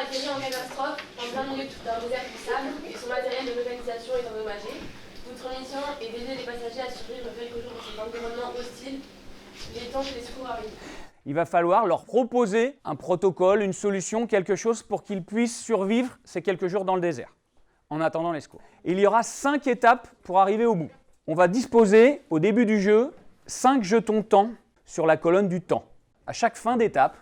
atterri en catastrophe en plein milieu d'un désert de sable et son matériel de mécanisation est endommagé. Votre mission est d'aider les passagers à survivre quelques jours dans cet environnement hostile, les temps que les secours arrivent. Il va falloir leur proposer un protocole, une solution, quelque chose pour qu'ils puissent survivre ces quelques jours dans le désert, en attendant les secours. Et il y aura 5 étapes pour arriver au bout. On va disposer, au début du jeu, 5 jetons temps sur la colonne du temps. À chaque fin d'étape,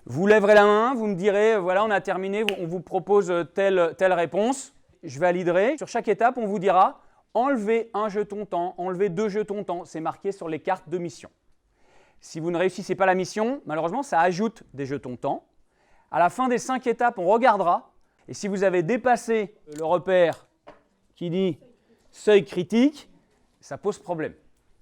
vous lèverez la main, vous me direz, voilà, on a terminé, on vous propose telle réponse. Je validerai. Sur chaque étape, on vous dira, enlevez un jeton temps, enlevez 2 jetons temps. C'est marqué sur les cartes de mission. Si vous ne réussissez pas la mission, malheureusement, ça ajoute des jetons temps. À la fin des 5 étapes, on regardera. Et si vous avez dépassé le repère qui dit seuil critique, ça pose problème.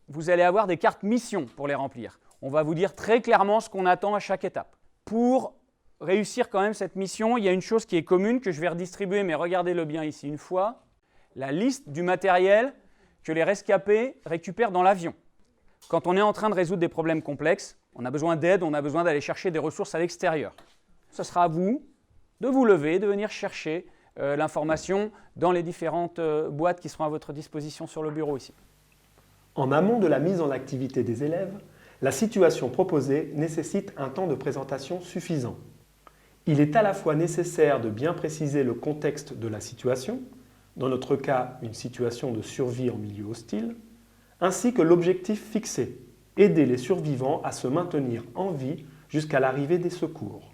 Vous allez avoir des cartes mission pour les remplir. On va vous dire très clairement ce qu'on attend à chaque étape. Pour réussir quand même cette mission, il y a une chose qui est commune que je vais redistribuer, mais regardez-le bien ici une fois. La liste du matériel que les rescapés récupèrent dans l'avion. Quand on est en train de résoudre des problèmes complexes, on a besoin d'aide, on a besoin d'aller chercher des ressources à l'extérieur. Ce sera à vous de vous lever, de venir chercher l'information dans les différentes boîtes qui seront à votre disposition sur le bureau ici. En amont de la mise en activité des élèves, la situation proposée nécessite un temps de présentation suffisant. Il est à la fois nécessaire de bien préciser le contexte de la situation, dans notre cas une situation de survie en milieu hostile, ainsi que l'objectif fixé, aider les survivants à se maintenir en vie jusqu'à l'arrivée des secours.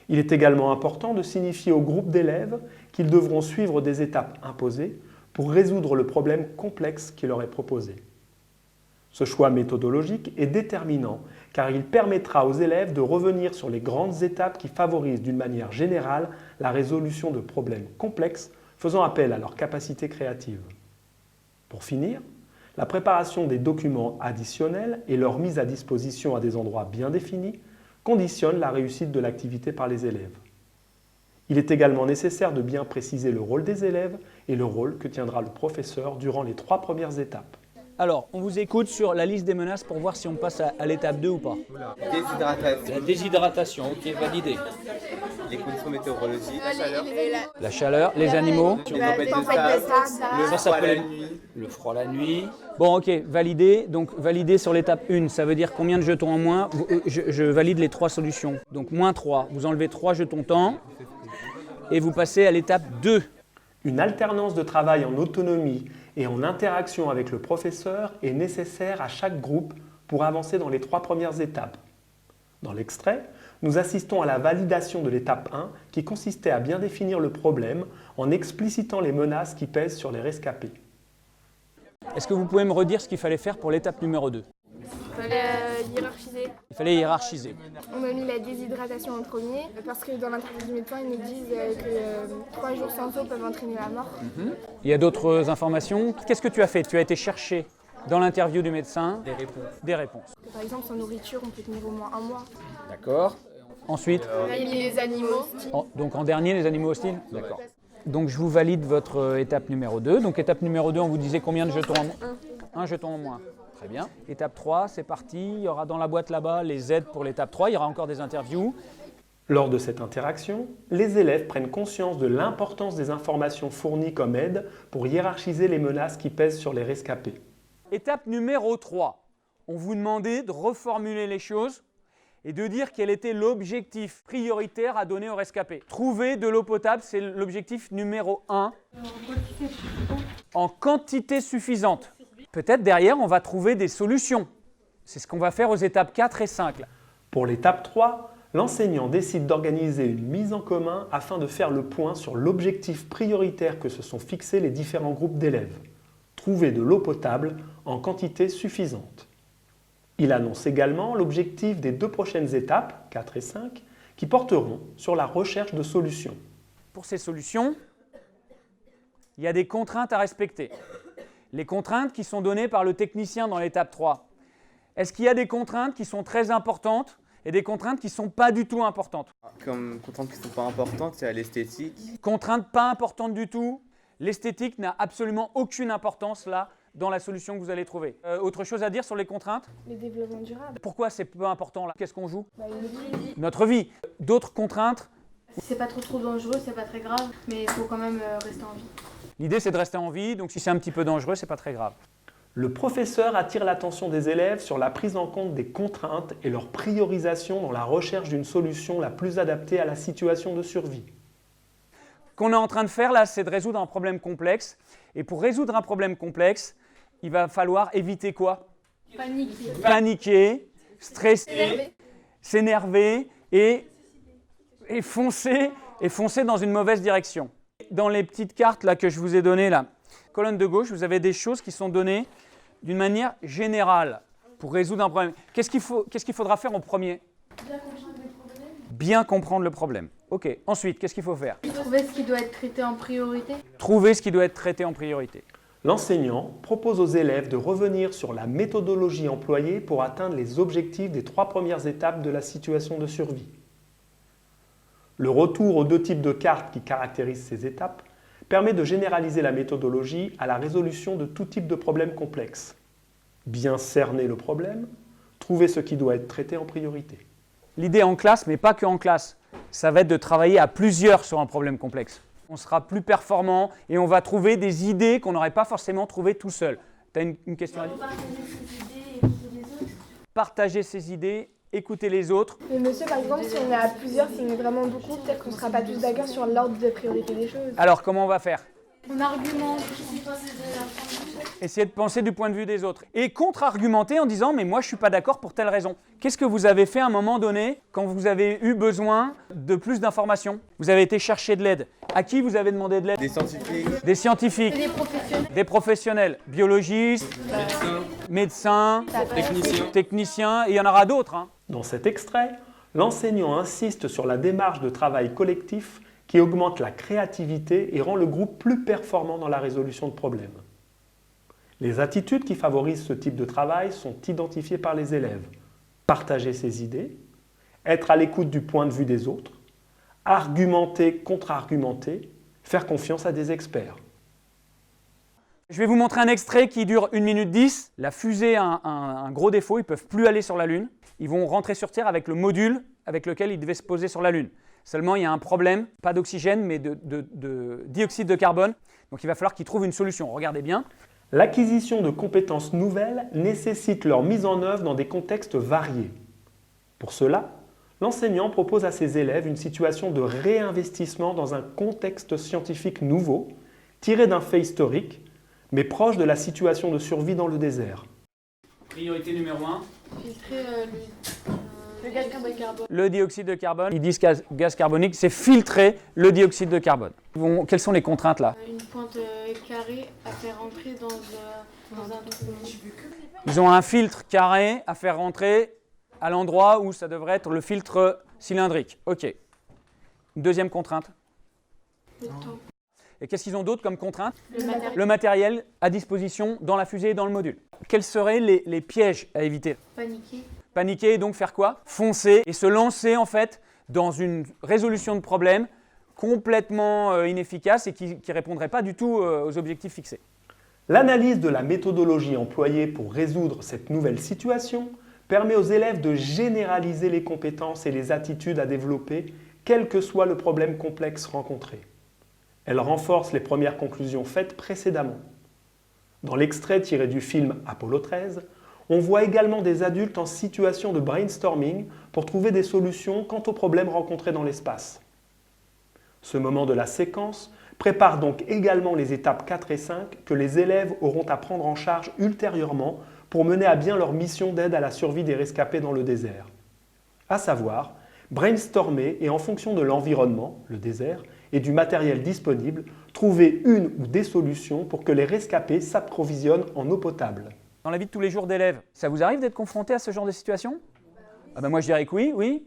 Il est également important de signifier au groupe d'élèves qu'ils devront suivre des étapes imposées pour résoudre le problème complexe qui leur est proposé. Ce choix méthodologique est déterminant car il permettra aux élèves de revenir sur les grandes étapes qui favorisent d'une manière générale la résolution de problèmes complexes faisant appel à leur capacité créative. Pour finir, la préparation des documents additionnels et leur mise à disposition à des endroits bien définis conditionne la réussite de l'activité par les élèves. Il est également nécessaire de bien préciser le rôle des élèves et le rôle que tiendra le professeur durant les 3 premières étapes. Alors, on vous écoute sur la liste des menaces pour voir si on passe à l'étape 2 ou pas. Déshydratation. La déshydratation, ok, validé. Les conditions météorologiques. La chaleur, les animaux. La tempête de sable. Ça s'appelle le froid la nuit. Bon, ok, validé. Donc, validé sur l'étape 1, ça veut dire combien de jetons en moins? Je valide les 3 solutions. Donc, moins 3. Vous enlevez 3 jetons temps et vous passez à l'étape 2. Une alternance de travail en autonomie et en interaction avec le professeur est nécessaire à chaque groupe pour avancer dans les 3 premières étapes. Dans l'extrait, nous assistons à la validation de l'étape 1 qui consistait à bien définir le problème en explicitant les menaces qui pèsent sur les rescapés. Est-ce que vous pouvez me redire ce qu'il fallait faire pour l'étape numéro 2? Il fallait hiérarchiser. Il fallait hiérarchiser. On a mis la déshydratation en premier parce que dans l'interview du médecin, ils nous disent que 3 jours sans eau peuvent entraîner la mort. Il y a d'autres informations. Qu'est-ce que tu as fait? Tu as été chercher dans l'interview du médecin des réponses. Par exemple, sans nourriture, on peut tenir au moins 1 mois. D'accord. Ensuite, On a mis les animaux. donc en dernier, les animaux hostiles? D'accord. Donc je vous valide votre étape numéro 2. Donc étape numéro 2, on vous disait combien de jetons en moins? 1 jeton en moins. Très bien. Étape 3, c'est parti. Il y aura dans la boîte là-bas les aides pour l'étape 3. Il y aura encore des interviews. Lors de cette interaction, les élèves prennent conscience de l'importance des informations fournies comme aide pour hiérarchiser les menaces qui pèsent sur les rescapés. Étape numéro 3. On vous demandait de reformuler les choses et de dire quel était l'objectif prioritaire à donner aux rescapés. Trouver de l'eau potable, c'est l'objectif numéro 1. En quantité suffisante. Peut-être derrière, on va trouver des solutions. C'est ce qu'on va faire aux étapes 4 et 5. Là. Pour l'étape 3, l'enseignant décide d'organiser une mise en commun afin de faire le point sur l'objectif prioritaire que se sont fixés les différents groupes d'élèves. Trouver de l'eau potable en quantité suffisante. Il annonce également l'objectif des 2 prochaines étapes, 4 et 5, qui porteront sur la recherche de solutions. Pour ces solutions, il y a des contraintes à respecter. Les contraintes qui sont données par le technicien dans l'étape 3. Est-ce qu'il y a des contraintes qui sont très importantes et des contraintes qui ne sont pas du tout importantes? Comme contraintes qui ne sont pas importantes, il y a l'esthétique. Contraintes pas importantes du tout. L'esthétique n'a absolument aucune importance là dans la solution que vous allez trouver. Autre chose à dire sur les contraintes? Le développement durable. Pourquoi c'est peu important là? Qu'est-ce qu'on joue? Une vie. Notre vie. D'autres contraintes? Si c'est pas trop dangereux, c'est pas très grave, mais il faut quand même rester en vie. L'idée, c'est de rester en vie, donc si c'est un petit peu dangereux, c'est pas très grave. Le professeur attire l'attention des élèves sur la prise en compte des contraintes et leur priorisation dans la recherche d'une solution la plus adaptée à la situation de survie. Ce qu'on est en train de faire là, c'est de résoudre un problème complexe. Et pour résoudre un problème complexe, il va falloir éviter quoi? Paniquer, stresser, s'énerver et foncer dans une mauvaise direction. Dans les petites cartes là, que je vous ai données, là, colonne de gauche, vous avez des choses qui sont données d'une manière générale pour résoudre un problème. Qu'est-ce qu'il faudra faire en premier? Bien comprendre le problème. Ok. Ensuite, qu'est-ce qu'il faut faire? Trouver ce qui doit être traité en priorité. Trouver ce qui doit être traité en priorité. L'enseignant propose aux élèves de revenir sur la méthodologie employée pour atteindre les objectifs des 3 premières étapes de la situation de survie. Le retour aux 2 types de cartes qui caractérisent ces étapes permet de généraliser la méthodologie à la résolution de tout type de problème complexe. Bien cerner le problème, trouver ce qui doit être traité en priorité. L'idée en classe, mais pas que en classe, ça va être de travailler à plusieurs sur un problème complexe. On sera plus performant et on va trouver des idées qu'on n'aurait pas forcément trouvées tout seul. Tu as une question à dire? Partager ses idées, écouter les autres. Mais monsieur, par exemple, si on est à plusieurs, si on est vraiment beaucoup, peut-être qu'on ne sera pas tous d'accord sur l'ordre de priorité des choses. Alors, comment on va faire? On argumente. Essayer de penser du point de vue des autres. Et contre-argumenter en disant « mais moi je ne suis pas d'accord pour telle raison ». Qu'est-ce que vous avez fait à un moment donné quand vous avez eu besoin de plus d'informations? Vous avez été chercher de l'aide. À qui vous avez demandé de l'aide? Des scientifiques. Des scientifiques. Des professionnels. Biologistes, médecins, techniciens, et il y en aura d'autres. Hein. Dans cet extrait, l'enseignant insiste sur la démarche de travail collectif qui augmente la créativité et rend le groupe plus performant dans la résolution de problèmes. Les attitudes qui favorisent ce type de travail sont identifiées par les élèves. Partager ses idées, être à l'écoute du point de vue des autres, argumenter, contre-argumenter, faire confiance à des experts. Je vais vous montrer un extrait qui dure 1 minute 10. La fusée a un gros défaut, ils ne peuvent plus aller sur la Lune. Ils vont rentrer sur Terre avec le module avec lequel ils devaient se poser sur la Lune. Seulement, il y a un problème, pas d'oxygène, mais de dioxyde de carbone. Donc il va falloir qu'ils trouvent une solution. Regardez bien. L'acquisition de compétences nouvelles nécessite leur mise en œuvre dans des contextes variés. Pour cela, l'enseignant propose à ses élèves une situation de réinvestissement dans un contexte scientifique nouveau, tiré d'un fait historique, mais proche de la situation de survie dans le désert. Priorité numéro 1. Filtrer le gaz carbonique. Le dioxyde de carbone. Ils disent gaz carbonique, c'est filtrer le dioxyde de carbone. Quelles sont les contraintes là? Une pointe carrée à faire rentrer dans un trou. Ils ont un filtre carré à faire rentrer à l'endroit où ça devrait être le filtre cylindrique. Ok. Une deuxième contrainte. Le temps. Et qu'est-ce qu'ils ont d'autre comme contrainte? Le matériel à disposition dans la fusée et dans le module. Quels seraient les pièges à éviter? Paniquer. Paniquer et donc faire quoi? Foncer et se lancer en fait dans une résolution de problème complètement inefficace et qui ne répondrait pas du tout aux objectifs fixés. L'analyse de la méthodologie employée pour résoudre cette nouvelle situation permet aux élèves de généraliser les compétences et les attitudes à développer, quel que soit le problème complexe rencontré. Elle renforce les premières conclusions faites précédemment. Dans l'extrait tiré du film Apollo 13, on voit également des adultes en situation de brainstorming pour trouver des solutions quant aux problèmes rencontrés dans l'espace. Ce moment de la séquence prépare donc également les étapes 4 et 5 que les élèves auront à prendre en charge ultérieurement pour mener à bien leur mission d'aide à la survie des rescapés dans le désert. À savoir, brainstormer et en fonction de l'environnement, le désert, et du matériel disponible, trouver une ou des solutions pour que les rescapés s'approvisionnent en eau potable. Dans la vie de tous les jours d'élèves, ça vous arrive d'être confronté à ce genre de situation? Moi je dirais que oui, oui.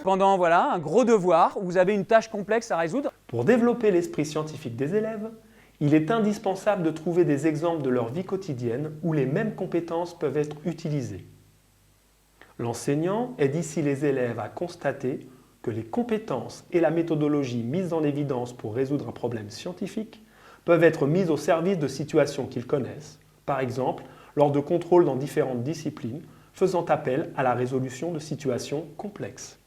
Pendant un gros devoir où vous avez une tâche complexe à résoudre. Pour développer l'esprit scientifique des élèves, il est indispensable de trouver des exemples de leur vie quotidienne où les mêmes compétences peuvent être utilisées. L'enseignant aide ici les élèves à constater que les compétences et la méthodologie mises en évidence pour résoudre un problème scientifique peuvent être mises au service de situations qu'ils connaissent, par exemple lors de contrôles dans différentes disciplines, faisant appel à la résolution de situations complexes.